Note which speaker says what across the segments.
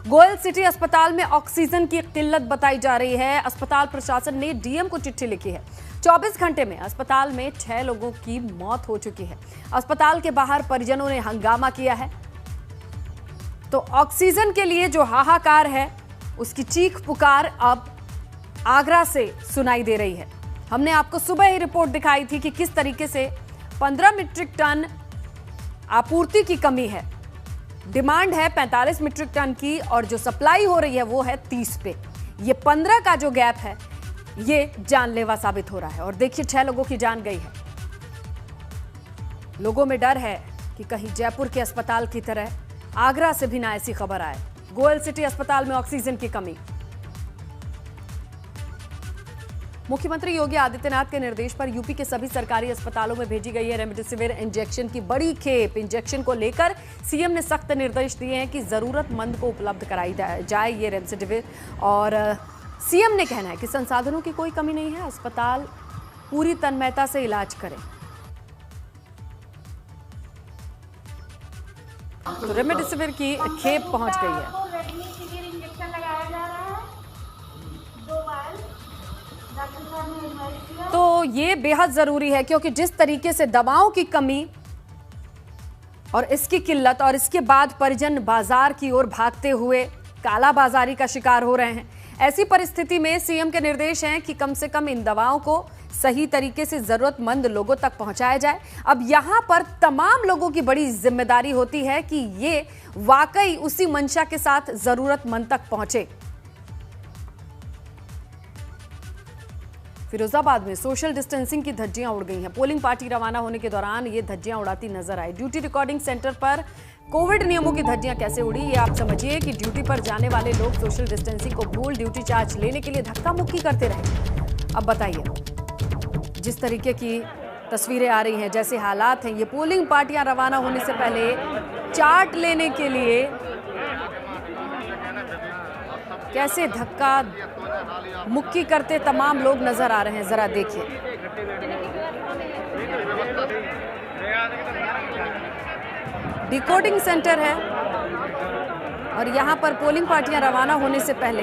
Speaker 1: Goyal city अस्पताल में oxygen की किल्लत बताई जा रही है। अस्पताल प्रशासन ने डीएम को चिट्ठी लिखी है। 24 घंटे में अस्पताल में 6 लोगों की मौत हो चुकी है। अस्पताल के बाहर परिजनों ने हंगामा किया है। तो ऑक्सीजन के लिए जो हाहाकार है, उसकी चीख पुकार अब आगरा से सुनाई दे रही है। हमने आपको सुबह ही रिपोर्ट दिखाई थी कि किस तरीके से 15 मीट्रिक टन आपूर्ति की कमी है। डिमांड है 45 मीट्रिक टन की और जो सप्लाई हो रही है वो है 30 पे। ये 15 का जो गैप है ये जानलेवा साबित हो रहा है। और देखिए 6 लोगों की जान गई है। लोगों में डर है कि कहीं जयपुर के अस्पताल की तरह आगरा से भी ना ऐसी खबर आए। गोयल सिटी अस्पताल में ऑक्सीजन की कमी। मुख्यमंत्री योगी आदित्यनाथ के निर्देश पर यूपी के सभी सरकारी अस्पतालों में भेजी गई है रेमडेसिविर इंजेक्शन की बड़ी खेप। इंजेक्शन को लेकर सीएम ने सख्त निर्देश दिए हैं कि जरूरतमंद को उपलब्ध कराई जाए ये रेमडेसिविर। और सीएम ने कहना है कि संसाधनों की कोई कमी नहीं है, अस्पताल पूरी तन्मयता से इलाज करें। तो रेमडेसिविर की खेप पहुंच गई है। तो ये बेहद जरूरी है क्योंकि जिस तरीके से दवाओं की कमी और इसकी किल्लत और इसके बाद परिजन बाजार की ओर भागते हुए काला बाजारी का शिकार हो रहे हैं। ऐसी परिस्थिति में सीएम के निर्देश हैं कि कम से कम इन दवाओं को सही तरीके से जरूरतमंद लोगों तक पहुंचाया जाए। अब यहां पर तमाम लोगों की बड़ी जिम्मेदारी होती है कि ये वाकई उसी मंशा के साथ जरूरतमंद तक पहुंचे। फिरोजाबाद में सोशल डिस्टेंसिंग की धज्जियां उड़ गई हैं। पोलिंग पार्टी रवाना होने के दौरान ये धज्जियां उड़ाती नजर आई। ड्यूटी रिकॉर्डिंग सेंटर पर कोविड नियमों की धज्जियां कैसे उड़ी, ये आप समझिए कि ड्यूटी पर जाने वाले लोग सोशल डिस्टेंसिंग को भूल ड्यूटी चार्ज लेने के लिए धक्का मुक्की करते रहे। अब बताइए, जिस तरीके की तस्वीरें आ रही हैं, जैसे हालात हैं, ये पोलिंग पार्टियां रवाना होने से पहले चार्ट लेने के लिए कैसे धक्का मुक्की करते तमाम लोग नजर आ रहे हैं। जरा देखिए, डिकोडिंग सेंटर है और यहां पर पोलिंग पार्टियां रवाना होने से पहले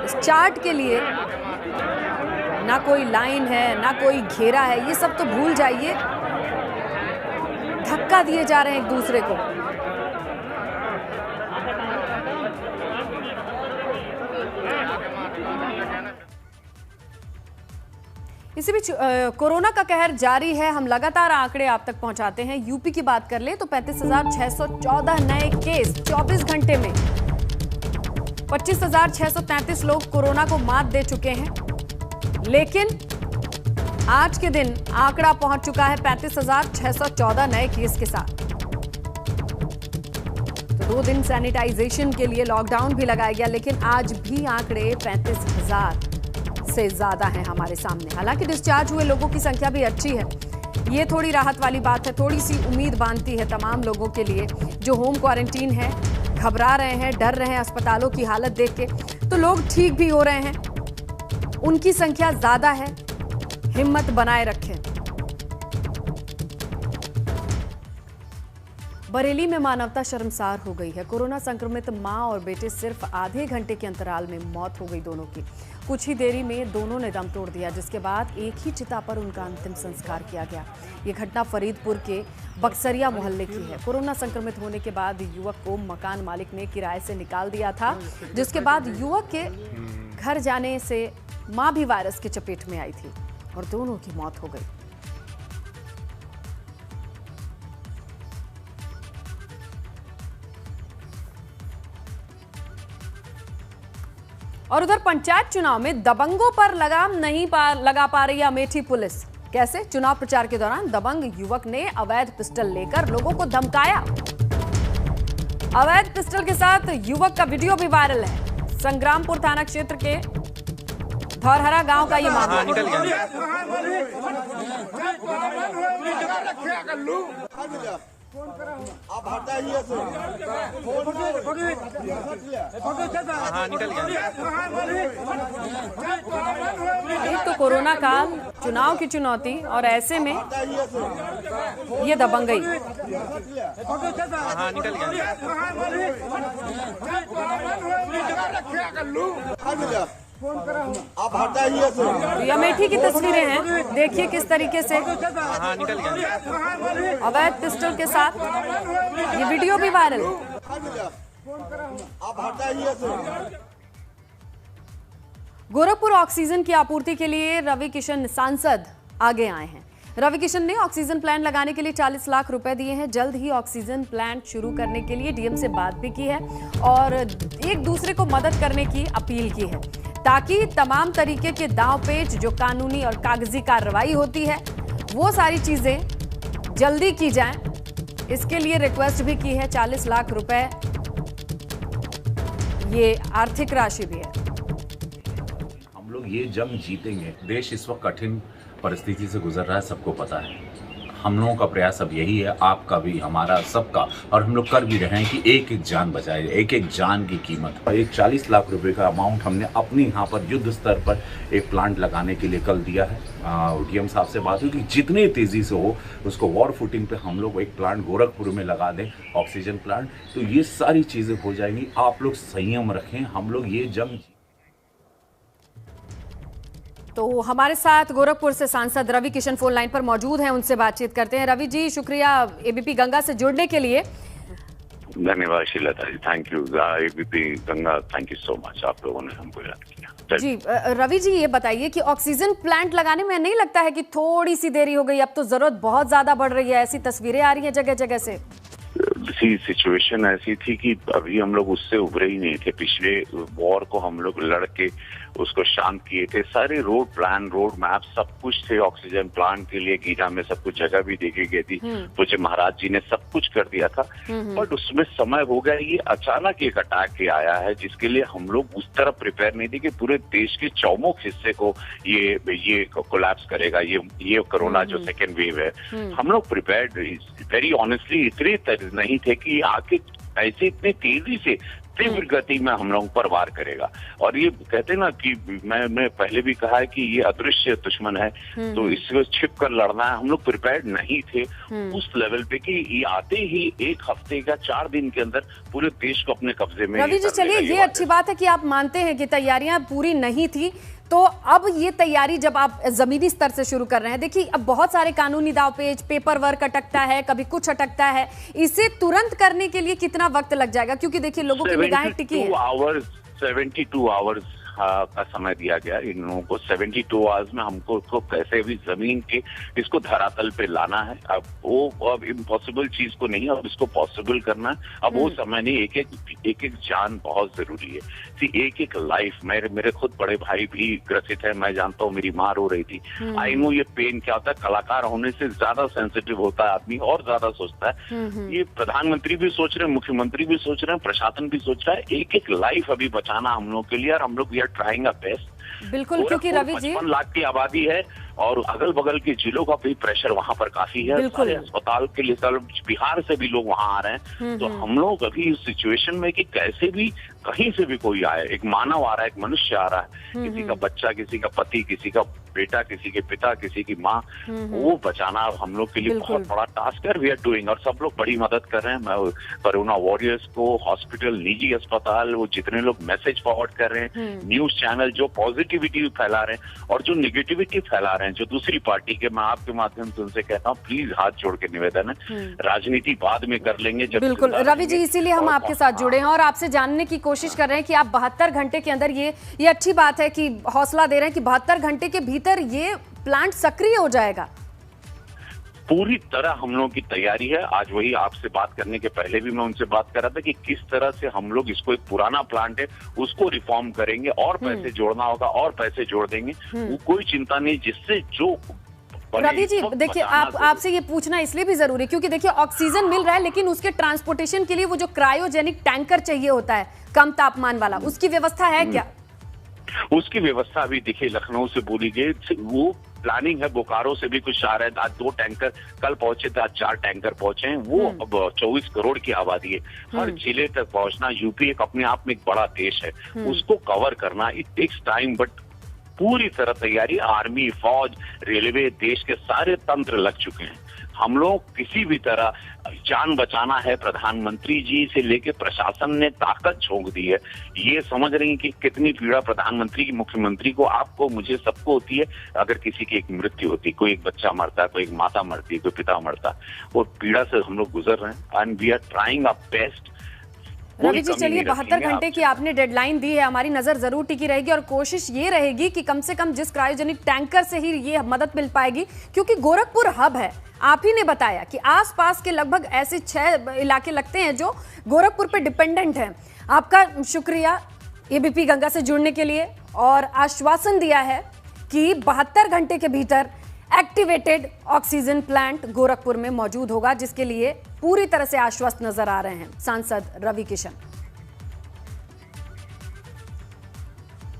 Speaker 1: इस चार्ट के लिए ना कोई लाइन है, ना कोई घेरा है, ये सब तो भूल जाइए। धक्का दिए जा रहे हैं एक दूसरे को। इसी बीच कोरोना का कहर जारी है। हम लगातार आंकड़े आप तक पहुंचाते हैं। यूपी की बात कर ले तो 35,614 नए केस 24 घंटे में। 25,633 लोग कोरोना को मात दे चुके हैं। लेकिन आज के दिन आंकड़ा पहुंच चुका है 35,614 नए केस के साथ। तो 2 दिन सैनिटाइजेशन के लिए लॉकडाउन भी लगाया गया, लेकिन आज भी आंकड़े 35,000 से ज्यादा है हमारे सामने। हालांकि डिस्चार्ज हुए लोगों की संख्या भी अच्छी है। ये थोड़ी राहत वाली बात है, थोड़ी सी उम्मीद बांधती है तमाम लोगों के लिए जो होम क्वारंटीन है, घबरा रहे हैं, डर रहे हैं अस्पतालों की हालत देख के। तो लोग ठीक भी हो रहे हैं, उनकी संख्या ज्यादा है। हिम्मत बनाए रखें। बरेली में मानवता शर्मसार हो गई है। कोरोना संक्रमित मां और बेटे सिर्फ आधे घंटे के अंतराल में मौत हो गई दोनों की। कुछ ही देरी में दोनों ने दम तोड़ दिया, जिसके बाद एक ही चिता पर उनका अंतिम संस्कार किया गया। ये घटना फरीदपुर के बक्सरिया मोहल्ले की है। कोरोना संक्रमित होने के बाद युवक को मकान मालिक ने किराए से निकाल दिया था, जिसके बाद युवक के घर जाने से मां भी वायरस की चपेट में आई थी और दोनों की मौत हो गई। और उधर पंचायत चुनाव में दबंगों पर लगाम नहीं लगा पा रही अमेठी पुलिस। कैसे? चुनाव प्रचार के दौरान दबंग युवक ने अवैध पिस्टल लेकर लोगों को धमकाया। अवैध पिस्टल के साथ युवक का वीडियो भी वायरल है। संग्रामपुर थाना क्षेत्र के धौरहरा गांव का ये मामला।
Speaker 2: आप हटाइए से निकल गया।
Speaker 1: एक तो कोरोना काल, चुनाव की चुनौती और ऐसे में ये दबंगई।
Speaker 2: निकल गया। आप हटाइए से।
Speaker 1: तो ये अमेठी की तस्वीरें हैं, देखिए किस तरीके से अवैध पिस्टल के साथ ये वीडियो भी वायरल।
Speaker 2: आप हटाइए से।
Speaker 1: गोरखपुर ऑक्सीजन की आपूर्ति के लिए रवि किशन सांसद आगे आए हैं। रवि किशन ने ऑक्सीजन प्लांट लगाने के लिए 40 लाख रुपए दिए हैं। जल्द ही ऑक्सीजन प्लांट शुरू करने के लिए डीएम से बात भी की है और एक दूसरे को मदद करने की अपील की है ताकि तमाम तरीके के दांव पेच जो कानूनी और कागजी कार्रवाई होती है वो सारी चीजें जल्दी की जाएं। इसके लिए रिक्वेस्ट भी की है। 40 लाख रुपए ये आर्थिक राशि भी है।
Speaker 3: हम लोग ये जंग जीतेंगे। देश इस वक्त कठिन परिस्थिति से गुजर रहा है, सबको पता है। हम लोगों का प्रयास अब यही है, आपका भी, हमारा, सबका, और हम लोग कर भी रहे हैं कि एक एक जान बचाए, एक एक जान की कीमत। एक 40 लाख रुपए का अमाउंट हमने अपने यहाँ पर युद्ध स्तर पर एक प्लांट लगाने के लिए कल दिया है। डीएम साहब से बात हुई कि जितनी तेजी से हो उसको वॉर फुटिंग पे हम लोग एक प्लांट गोरखपुर में लगा दें, ऑक्सीजन प्लांट। तो ये सारी चीजें हो जाएंगी। आप लोग संयम रखें, हम लोग ये जंग।
Speaker 1: तो हमारे साथ गोरखपुर से सांसद रवि किशन फोन लाइन पर मौजूद हैं, उनसे बातचीत करते हैं। रवि जी, शुक्रिया एबीपी गंगा से जुड़ने के लिए।
Speaker 4: धन्यवाद Sheelta ji, thank you. ABP Ganga, thank you so much, आप लोगों ने हमको याद किया।
Speaker 1: जी रवि जी, ये बताइए कि ऑक्सीजन प्लांट लगाने में नहीं लगता है कि थोड़ी सी देरी हो गई? अब तो जरूरत बहुत ज्यादा बढ़ रही है, ऐसी तस्वीरें आ रही हैं जगह जगह से।
Speaker 4: सिचुएशन ऐसी थी कि अभी हम लोग उससे उभरे ही नहीं थे। पिछले वॉर को हम लोग लड़ के उसको शांत किए थे। सारे रोड प्लान, रोड मैप सब कुछ थे ऑक्सीजन प्लांट के लिए। गीता में सब कुछ जगह भी देखी गई थी। पूज्य महाराज जी ने सब कुछ कर दिया था, बट उसमें समय हो गया। ये अचानक एक अटैक के आया है जिसके लिए हम लोग उस तरह प्रिपेयर नहीं थे कि पूरे देश के चौमुख हिस्से को ये कोलैप्स करेगा, ये कोरोना जो सेकेंड वेव है। हम लोग प्रिपेयर्ड वेरी ऑनेस्टली इतने नहीं थे कि आके ऐसे इतने तेजी से तीव्र गति में हम लोगों पर वार करेगा। और ये कहते ना कि मैं पहले भी कहा है कि ये अदृश्य दुश्मन है, तो इसको छिप कर लड़ना है। हम लोग प्रिपेयर्ड नहीं थे उस लेवल पे कि ये आते ही एक हफ्ते का 4 दिन के अंदर पूरे देश को अपने कब्जे में।
Speaker 1: रवि जी, चलिए ये अच्छी बात है कि आप मानते हैं कि तैयारियां पूरी नहीं थी, तो अब ये तैयारी जब आप जमीनी स्तर से शुरू कर रहे हैं, देखिए अब बहुत सारे कानूनी दावपेच, पेपर वर्क अटकता है, कभी कुछ अटकता है, इसे तुरंत करने के लिए कितना वक्त लग जाएगा? क्योंकि देखिए लोगों की निगाहें टिकी है।
Speaker 4: 72 आवर्स का समय दिया गया इन लोगों को। 72 आवर्स में हमको कैसे भी जमीन के इसको धरातल पे लाना है। अब इम्पॉसिबल चीज को नहीं, अब इसको पॉसिबल करना है। अब वो समय नहीं, एक एक जान बहुत जरूरी है। एक एक लाइफ। मेरे खुद बड़े भाई भी ग्रसित है, मैं जानता हूँ, मेरी माँ रो रही थी। आई नो ये पेन क्या होता है। कलाकार होने से ज्यादा सेंसिटिव होता है आदमी और ज्यादा सोचता है। ये प्रधानमंत्री भी सोच रहे हैं, मुख्यमंत्री भी सोच रहे हैं, प्रशासन भी सोच रहा है। एक एक लाइफ अभी बचाना हम लोग के लिए, और हम लोग ट्राइंग आवर बेस्ट।
Speaker 1: बिल्कुल, क्योंकि रवि जी
Speaker 4: 55 लाख की आबादी है और अगल बगल के जिलों का भी प्रेशर वहाँ पर काफी है। सारे अस्पताल के लिए बिहार से भी लोग वहाँ आ रहे हैं। तो हम लोग अभी इस सिचुएशन में कि कैसे भी कहीं से भी कोई आए, एक मानव आ रहा है, एक मनुष्य आ रहा है, किसी का बच्चा, किसी का पति, किसी का बेटा, किसी के पिता, किसी की माँ, वो बचाना हम लोग के लिए बहुत बड़ा टास्क है। वी आर डूइंग, और सब लोग बड़ी मदद कर रहे हैं। मैं कोरोना वॉरियर्स को, हॉस्पिटल, निजी अस्पताल, वो जितने लोग मैसेज फॉरवर्ड कर रहे हैं, न्यूज चैनल जो पॉजिटिविटी फैला रहे हैं और जो निगेटिविटी फैला रहे हैं जो दूसरी पार्टी के, मैं आपके माध्यम से उनसे कहता हूँ प्लीज हाथ जोड़ के निवेदन है, राजनीति बाद में कर लेंगे।
Speaker 1: बिल्कुल रवि जी, इसीलिए हम आपके साथ जुड़े हैं और आपसे जानने की कोशिश कर रहे हैं कि आप 72 घंटे के अंदर, ये अच्छी बात है कि हौसला दे रहे हैं कि 72 घंटे के भीतर ये प्लांट सक्रिय हो जाएगा।
Speaker 4: पूरी तरह हम लोगों की तैयारी है। आज वही आपसे बात करने के पहले भी मैं उनसे बात कर रहा था कि किस तरह से हम लोग इसको, एक पुराना प्लांट है उसको रिफॉर्म करेंगे और पैसे जोड़ना होगा और पैसे जोड़ देंगे। वो कोई चिंता नहीं, जिससे जो
Speaker 1: रवि जी देखिए, आपसे ये पूछना इसलिए भी जरूरी क्योंकि देखिए ऑक्सीजन मिल रहा है, लेकिन उसके ट्रांसपोर्टेशन के लिए वो जो क्रायोजेनिक टैंकर चाहिए होता है कम तापमान वाला, उसकी व्यवस्था है क्या?
Speaker 4: उसकी व्यवस्था अभी देखिए लखनऊ से बोली गई, वो प्लानिंग है। बोकारो से भी कुछ आ रहा है। आज 2 टैंकर कल पहुंचे थे, आज 4 टैंकर पहुंचे हैं। वो अब 24 करोड़ की आबादी है। हर जिले तक पहुंचना, यूपी एक अपने आप में एक बड़ा देश है, उसको कवर करना इट टेक्स टाइम, बट पूरी तरह तैयारी। आर्मी, फौज, रेलवे, देश के सारे तंत्र लग चुके हैं। हम लोग किसी भी तरह जान बचाना है, प्रधानमंत्री जी से लेके प्रशासन ने ताकत झोंक दी है। ये समझ रही हैं कि कितनी पीड़ा प्रधानमंत्री की, मुख्यमंत्री को, आपको, मुझे, सबको होती है अगर किसी की एक मृत्यु होती, कोई एक बच्चा मरता, कोई एक माता मरती, कोई पिता मरता। वो पीड़ा से हम लोग गुजर रहे हैं and we are trying our best.
Speaker 1: Ravi ji, चलिए 72 घंटे की आपने डेडलाइन दी है, हमारी नजर जरूर टिकी रहेगी और कोशिश ये रहेगी कि कम से कम जिस क्रायोजेनिक टैंकर से ही ये मदद मिल पाएगी, क्योंकि गोरखपुर हब है। आप ही ने बताया कि आसपास के लगभग ऐसे 6 इलाके लगते हैं जो गोरखपुर पे डिपेंडेंट हैं। आपका शुक्रिया एबीपी गंगा से जुड़ने के लिए, और आश्वासन दिया है कि 72 घंटे के भीतर एक्टिवेटेड ऑक्सीजन प्लांट गोरखपुर में मौजूद होगा, जिसके लिए पूरी तरह से आश्वस्त नजर आ रहे हैं सांसद रवि किशन।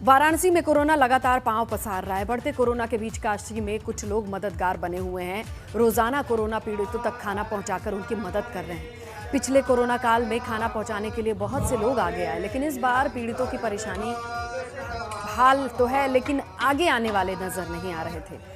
Speaker 1: वाराणसी में कोरोना लगातार पांव पसार रहा है। बढ़ते कोरोना के बीच काशी में कुछ लोग मददगार बने हुए हैं। रोजाना कोरोना पीड़ितों तक खाना पहुंचाकर उनकी मदद कर रहे हैं। पिछले कोरोना काल में खाना पहुंचाने के लिए बहुत से लोग आगे आए, लेकिन इस बार पीड़ितों की परेशानी हाल तो है, लेकिन आगे आने वाले नजर नहीं आ रहे थे।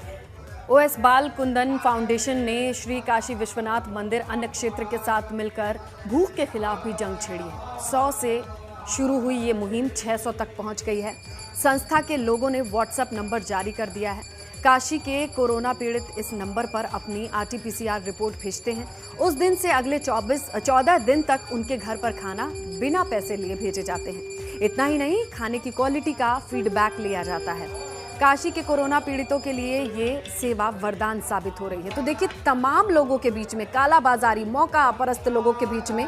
Speaker 1: ओएस बाल कुंदन फाउंडेशन ने श्री काशी विश्वनाथ मंदिर अन्न क्षेत्र के साथ मिलकर भूख के खिलाफ भी जंग छेड़ी है। 100 से शुरू हुई ये मुहिम 600 तक पहुंच गई है। संस्था के लोगों ने व्हाट्सएप नंबर जारी कर दिया है। काशी के कोरोना पीड़ित इस नंबर पर अपनी RT-PCR रिपोर्ट भेजते हैं। उस दिन से अगले 14 दिन तक उनके घर पर खाना बिना पैसे लिए भेजे जाते हैं। इतना ही नहीं, खाने की क्वालिटी का फीडबैक लिया जाता है। काशी के कोरोना पीड़ितों के लिए ये सेवा वरदान साबित हो रही है। तो देखिए, तमाम लोगों के बीच में, कालाबाजारी, मौका परस्त लोगों के बीच में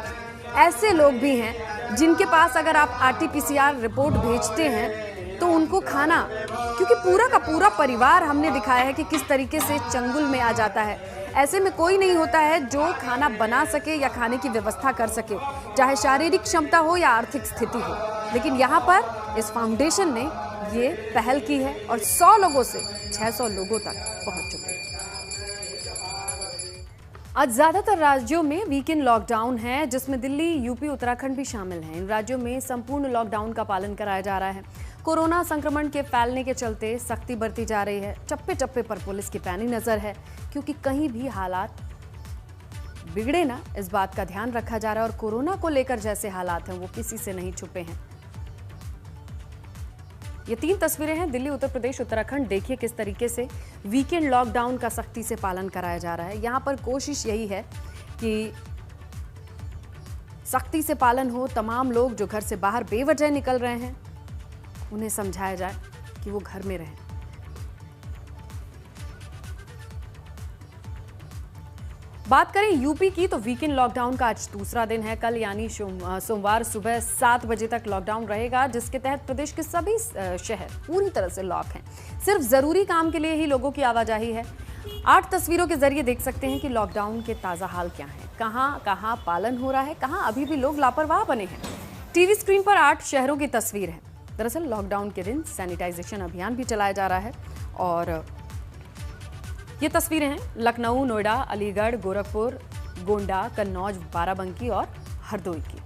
Speaker 1: ऐसे लोग भी हैं जिनके पास अगर आप RT-PCR रिपोर्ट भेजते हैं तो उनको खाना, क्योंकि पूरा का पूरा परिवार हमने दिखाया है कि किस तरीके से चंगुल में आ जाता है। ऐसे में कोई नहीं होता है जो खाना बना सके या खाने की व्यवस्था कर सके, चाहे शारीरिक क्षमता हो या आर्थिक स्थिति हो। लेकिन यहाँ पर इस फाउंडेशन ने ये पहल की है और 100 लोगों से 600 लोगों तक पहुंच चुके हैं। आज ज्यादातर राज्यों में वीकेंड लॉकडाउन है, जिसमें दिल्ली, यूपी, उत्तराखंड भी शामिल हैं। इन राज्यों में संपूर्ण लॉकडाउन का पालन कराया जा रहा है। कोरोना संक्रमण के फैलने के चलते सख्ती बरती जा रही है। चप्पे चप्पे पर पुलिस की पैनी नजर है, क्योंकि कहीं भी हालात बिगड़े ना, इस बात का ध्यान रखा जा रहा है। और कोरोना को लेकर जैसे हालात हैं वो किसी से नहीं छुपे हैं। ये 3 तस्वीरें हैं दिल्ली, उत्तर प्रदेश, उत्तराखंड। देखिए किस तरीके से वीकेंड लॉकडाउन का सख्ती से पालन कराया जा रहा है। यहाँ पर कोशिश यही है कि सख्ती से पालन हो। तमाम लोग जो घर से बाहर बेवजह निकल रहे हैं उन्हें समझाया जाए कि वो घर में रहें। बात करें यूपी की, तो वीकेंड लॉकडाउन का आज दूसरा दिन है। कल यानी सोमवार सुबह 7 बजे तक लॉकडाउन रहेगा, जिसके तहत प्रदेश के सभी शहर पूरी तरह से लॉक हैं। सिर्फ जरूरी काम के लिए ही लोगों की आवाजाही है। 8 तस्वीरों के जरिए देख सकते हैं कि लॉकडाउन के ताजा हाल क्या है, कहां कहां पालन हो रहा है, कहां अभी भी लोग लापरवाह बने हैं। टीवी स्क्रीन पर 8 शहरों की तस्वीर है। दरअसल लॉकडाउन के दिन सैनिटाइजेशन अभियान भी चलाया जा रहा है। और ये तस्वीरें हैं लखनऊ, नोएडा, अलीगढ़, गोरखपुर, गोंडा, कन्नौज, बाराबंकी और हरदोई की।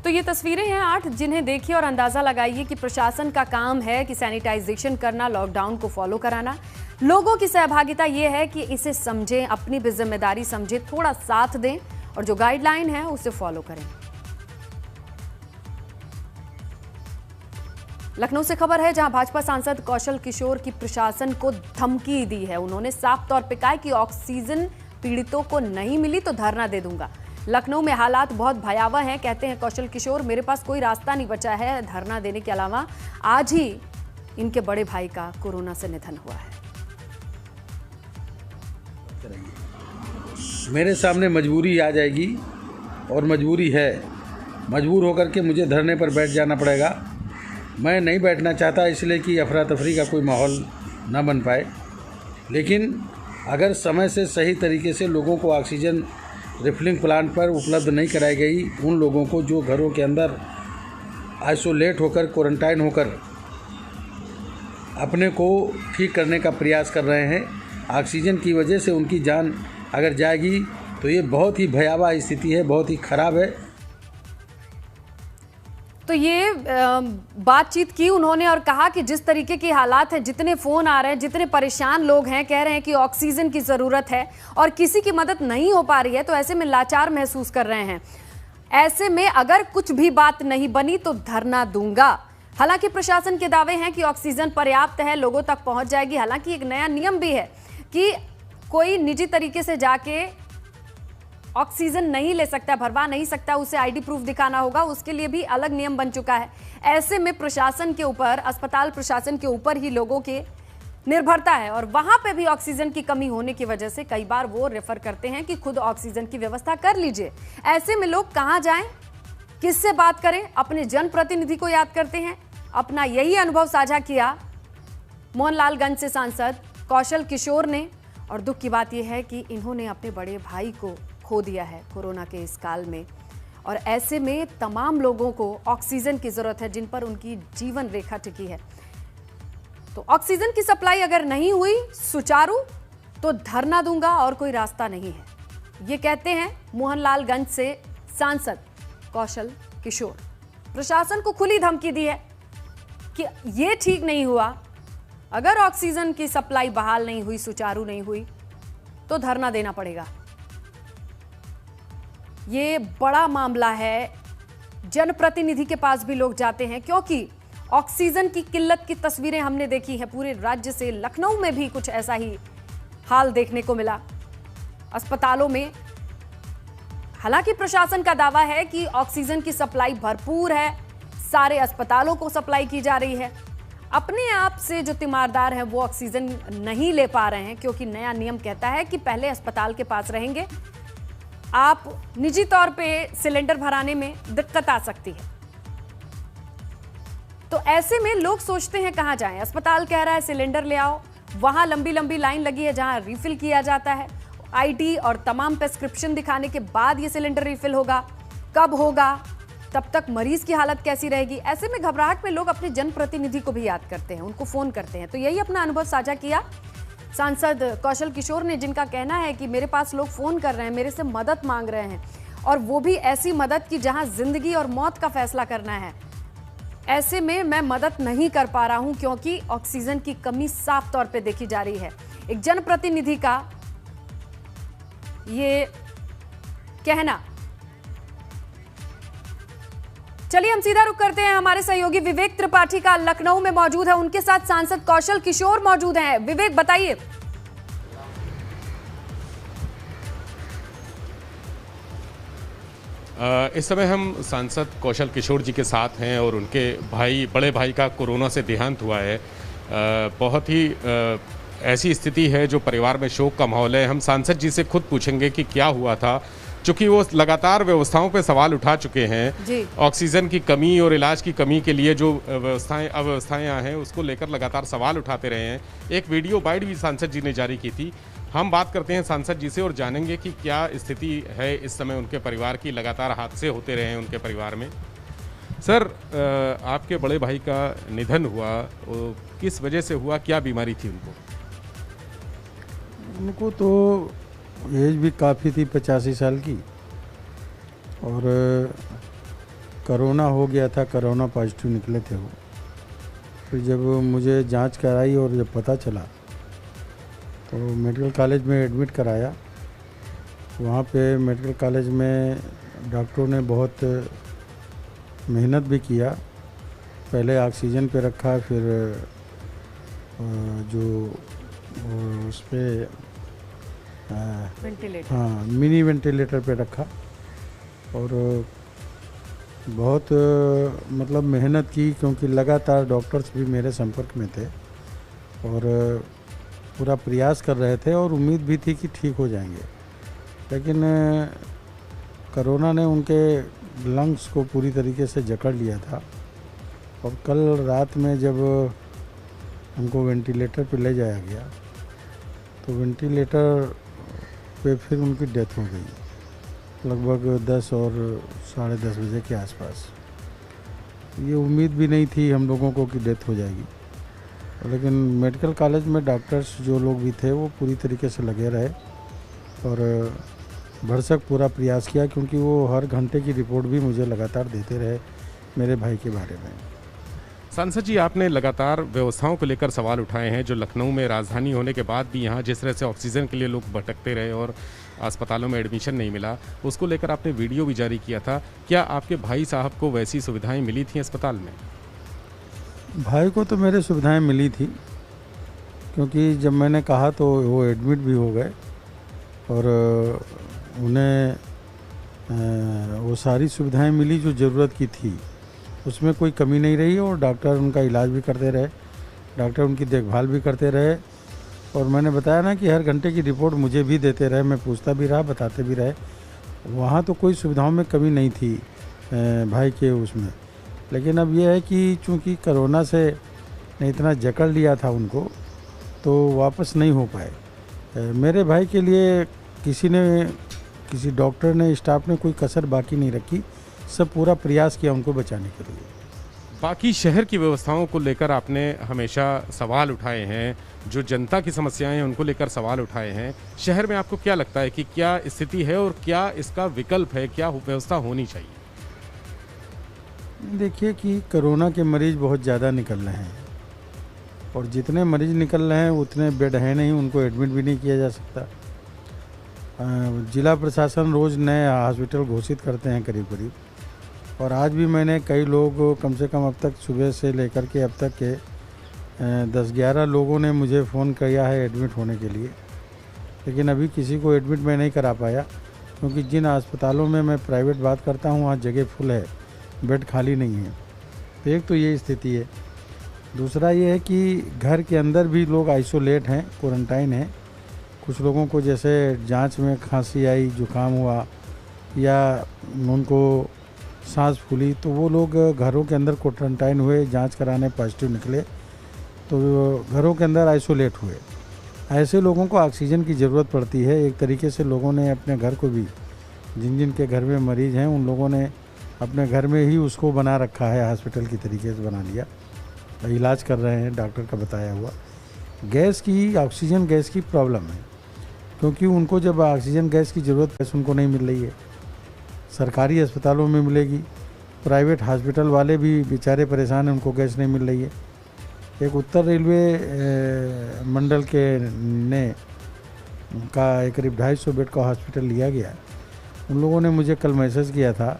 Speaker 1: तो ये तस्वीरें हैं 8, जिन्हें देखिए और अंदाजा लगाइए कि प्रशासन का काम है कि सैनिटाइजेशन करना, लॉकडाउन को फॉलो कराना। लोगों की सहभागिता ये है कि इसे समझें, अपनी भी जिम्मेदारी समझें, थोड़ा साथ दें और जो गाइडलाइन है उसे फॉलो करें। लखनऊ से खबर है, जहां भाजपा सांसद कौशल किशोर की प्रशासन को धमकी दी है। उन्होंने साफ तौर पर कहा कि ऑक्सीजन पीड़ितों को नहीं मिली तो धरना दे दूंगा। लखनऊ में हालात बहुत भयावह हैं, कहते हैं कौशल किशोर। मेरे पास कोई रास्ता नहीं बचा है धरना देने के अलावा। आज ही इनके बड़े भाई का कोरोना से निधन हुआ है।
Speaker 5: मेरे सामने मजबूरी आ जाएगी और मजबूरी है, मजबूर होकर के मुझे धरने पर बैठ जाना पड़ेगा। मैं नहीं बैठना चाहता, इसलिए कि अफरा तफरी का कोई माहौल ना बन पाए। लेकिन अगर समय से सही तरीके से लोगों को ऑक्सीजन रिफिलिंग प्लांट पर उपलब्ध नहीं कराई गई, उन लोगों को जो घरों के अंदर आइसोलेट होकर, क्वारंटाइन होकर अपने को ठीक करने का प्रयास कर रहे हैं, ऑक्सीजन की वजह से उनकी जान अगर जाएगी तो ये बहुत ही भयावह स्थिति है, बहुत ही खराब है।
Speaker 1: तो ये बातचीत की उन्होंने और कहा कि जिस तरीके के हालात हैं, जितने फोन आ रहे हैं, जितने परेशान लोग हैं, कह रहे हैं कि ऑक्सीजन की जरूरत है और किसी की मदद नहीं हो पा रही है, तो ऐसे में लाचार महसूस कर रहे हैं। ऐसे में अगर कुछ भी बात नहीं बनी तो धरना दूंगा। हालांकि प्रशासन के दावे हैं कि ऑक्सीजन पर्याप्त है, लोगों तक पहुंच जाएगी। हालांकि एक नया नियम भी है कि कोई निजी तरीके से जाके ऑक्सीजन नहीं ले सकता, भरवा नहीं सकता, उसे आईडी प्रूफ दिखाना होगा, उसके लिए भी अलग नियम बन चुका है। ऐसे में प्रशासन के ऊपर, अस्पताल प्रशासन के ऊपर ही लोगों के निर्भरता है और वहां पे भी ऑक्सीजन की कमी होने की वजह से कई बार वो रेफर करते हैं कि खुद ऑक्सीजन की व्यवस्था कर लीजिए। ऐसे में लोग कहां जाएं, किससे बात करें? अपने जनप्रतिनिधि को याद करते हैं। अपना यही अनुभव साझा किया मोहनलालगंज से सांसद कौशल किशोर ने, और दुख की बात यह है कि इन्होंने अपने बड़े भाई को खो दिया है कोरोना के इस काल में। और ऐसे में तमाम लोगों को ऑक्सीजन की जरूरत है जिन पर उनकी जीवन रेखा टिकी है। तो ऑक्सीजन की सप्लाई अगर नहीं हुई सुचारू तो धरना दूंगा और कोई रास्ता नहीं है, ये कहते हैं मोहनलालगंज से सांसद कौशल किशोर। प्रशासन को खुली धमकी दी है कि ये ठीक नहीं हुआ, अगर ऑक्सीजन की सप्लाई बहाल नहीं हुई, सुचारू नहीं हुई तो धरना देना पड़ेगा। ये बड़ा मामला है, जनप्रतिनिधि के पास भी लोग जाते हैं क्योंकि ऑक्सीजन की किल्लत की तस्वीरें हमने देखी हैं पूरे राज्य से। लखनऊ में भी कुछ ऐसा ही हाल देखने को मिला अस्पतालों में। हालांकि प्रशासन का दावा है कि ऑक्सीजन की सप्लाई भरपूर है, सारे अस्पतालों को सप्लाई की जा रही है। अपने आप से जो तीमारदार हैं वो ऑक्सीजन नहीं ले पा रहे हैं क्योंकि नया नियम कहता है कि पहले अस्पताल के पास रहेंगे, आप निजी तौर पे सिलेंडर भराने में दिक्कत आ सकती है। तो ऐसे में लोग सोचते हैं कहां जाएं। अस्पताल कह रहा है सिलेंडर ले आओ, वहां लंबी लंबी लाइन लगी है जहां रिफिल किया जाता है। आईडी और तमाम प्रेस्क्रिप्शन दिखाने के बाद ये सिलेंडर रिफिल होगा, कब होगा, तब तक मरीज की हालत कैसी रहेगी। ऐसे में घबराहट में लोग अपने जनप्रतिनिधि को भी याद करते हैं, उनको फोन करते हैं। तो यही अपना अनुभव साझा किया सांसद कौशल किशोर ने, जिनका कहना है कि मेरे पास लोग फोन कर रहे हैं, मेरे से मदद मांग रहे हैं, और वो भी ऐसी मदद की जहां जिंदगी और मौत का फैसला करना है। ऐसे में मैं मदद नहीं कर पा रहा हूं क्योंकि ऑक्सीजन की कमी साफ तौर पे देखी जा रही है। एक जनप्रतिनिधि का ये कहना। चलिए हम सीधा रुख करते हैं, हमारे सहयोगी विवेक त्रिपाठी का लखनऊ में मौजूद है, उनके साथ सांसद कौशल किशोर मौजूद हैं। विवेक बताइए।
Speaker 6: इस समय हम सांसद कौशल किशोर जी के साथ हैं और उनके बड़े भाई का कोरोना से देहांत हुआ है। बहुत ही ऐसी स्थिति है जो परिवार में शोक का माहौल है। हम सांसद जी से खुद पूछेंगे कि क्या हुआ था, चूँकि वो लगातार व्यवस्थाओं पे सवाल उठा चुके हैं। ऑक्सीजन की कमी और इलाज की कमी के लिए जो अव्यवस्थाएं हैं उसको लेकर लगातार सवाल उठाते रहे हैं। एक वीडियो बाइट भी सांसद जी ने जारी की थी। हम बात करते हैं सांसद जी से और जानेंगे कि क्या स्थिति है इस समय उनके परिवार की। लगातार हादसे होते रहे हैं उनके परिवार में। सर, आपके बड़े भाई का निधन हुआ, किस वजह से हुआ, क्या बीमारी थी उनको?
Speaker 5: उनको तो एज भी काफ़ी थी, 85 साल की, और कोरोना हो गया था, कोरोना पॉजिटिव निकले थे वो। फिर जब मुझे जांच कराई और जब पता चला तो मेडिकल कॉलेज में एडमिट कराया। वहाँ पे मेडिकल कॉलेज में डॉक्टरों ने बहुत मेहनत भी किया। पहले ऑक्सीजन पे रखा, फिर जो उस पर
Speaker 1: वेंटिलेटर,
Speaker 5: हाँ, मिनी वेंटिलेटर पे रखा और बहुत मतलब मेहनत की, क्योंकि लगातार डॉक्टर्स भी मेरे संपर्क में थे और पूरा प्रयास कर रहे थे और उम्मीद भी थी कि ठीक हो जाएंगे। लेकिन कोरोना ने उनके लंग्स को पूरी तरीके से जकड़ लिया था और कल रात में जब उनको वेंटिलेटर पे ले जाया गया तो वेंटिलेटर पे फिर उनकी डेथ हो गई लगभग 10 और 10:30 बजे के आसपास। ये उम्मीद भी नहीं थी हम लोगों को कि डेथ हो जाएगी, लेकिन मेडिकल कॉलेज में डॉक्टर्स जो लोग भी थे वो पूरी तरीके से लगे रहे और भरसक पूरा प्रयास किया, क्योंकि वो हर घंटे की रिपोर्ट भी मुझे लगातार देते रहे मेरे भाई के बारे में।
Speaker 6: सांसद जी, आपने लगातार व्यवस्थाओं को लेकर सवाल उठाए हैं, जो लखनऊ में राजधानी होने के बाद भी यहाँ जिस तरह से ऑक्सीजन के लिए लोग भटकते रहे और अस्पतालों में एडमिशन नहीं मिला, उसको लेकर आपने वीडियो भी जारी किया था। क्या आपके भाई साहब को वैसी सुविधाएं मिली थी अस्पताल में?
Speaker 5: भाई को तो मेरे सुविधाएं मिली थी, क्योंकि जब मैंने कहा तो वो एडमिट भी हो गए और उन्हें वो सारी सुविधाएं मिली जो ज़रूरत की थी, उसमें कोई कमी नहीं रही और डॉक्टर उनका इलाज भी करते रहे, डॉक्टर उनकी देखभाल भी करते रहे। और मैंने बताया ना कि हर घंटे की रिपोर्ट मुझे भी देते रहे, मैं पूछता भी रहा, बताते भी रहे। वहाँ तो कोई सुविधाओं में कमी नहीं थी भाई के उसमें। लेकिन अब यह है कि चूँकि कोरोना से ने इतना जकड़ लिया था उनको, तो वापस नहीं हो पाए। मेरे भाई के लिए किसी डॉक्टर ने, स्टाफ ने कोई कसर बाकी नहीं रखी, सब पूरा प्रयास किया उनको बचाने के लिए।
Speaker 6: बाकी शहर की व्यवस्थाओं को लेकर आपने हमेशा सवाल उठाए हैं, जो जनता की समस्याएं हैं उनको लेकर सवाल उठाए हैं। शहर में आपको क्या लगता है कि क्या स्थिति है और क्या इसका विकल्प है, क्या व्यवस्था होनी चाहिए?
Speaker 5: देखिए कि कोरोना के मरीज़ बहुत ज़्यादा निकल रहे हैं और जितने मरीज़ निकल रहे हैं उतने बेड हैं नहीं, उनको एडमिट भी नहीं किया जा सकता। जिला प्रशासन रोज़ नए हॉस्पिटल घोषित करते हैं करीब करीब, और आज भी मैंने कई लोग, कम से कम अब तक सुबह से लेकर के अब तक के 10-11 लोगों ने मुझे फ़ोन किया है एडमिट होने के लिए, लेकिन अभी किसी को एडमिट मैं नहीं करा पाया, क्योंकि जिन अस्पतालों में मैं प्राइवेट बात करता हूँ वहाँ जगह फुल है, बेड खाली नहीं है। तो एक तो ये स्थिति है। दूसरा ये है कि घर के अंदर भी लोग आइसोलेट हैं, क्वारंटाइन हैं। कुछ लोगों को जैसे जांच में खांसी आई, जुकाम हुआ या उनको सांस फूली, तो वो लोग घरों के अंदर क्वारंटाइन हुए, जांच कराने पॉजिटिव निकले तो घरों के अंदर आइसोलेट हुए। ऐसे लोगों को ऑक्सीजन की ज़रूरत पड़ती है। एक तरीके से लोगों ने अपने घर को भी, जिन के घर में मरीज़ हैं उन लोगों ने अपने घर में ही उसको बना रखा है, हॉस्पिटल की तरीके से बना लिया, इलाज कर रहे हैं डॉक्टर का बताया हुआ। ऑक्सीजन गैस की प्रॉब्लम है, क्योंकि उनको जब ऑक्सीजन गैस की ज़रूरत है उनको नहीं मिल रही है। सरकारी अस्पतालों में मिलेगी, प्राइवेट हॉस्पिटल वाले भी बेचारे परेशान हैं, उनको गैस नहीं मिल रही है। एक उत्तर रेलवे मंडल के ने का करीब 250 बेड का हॉस्पिटल लिया गया। उन लोगों ने मुझे कल मैसेज किया था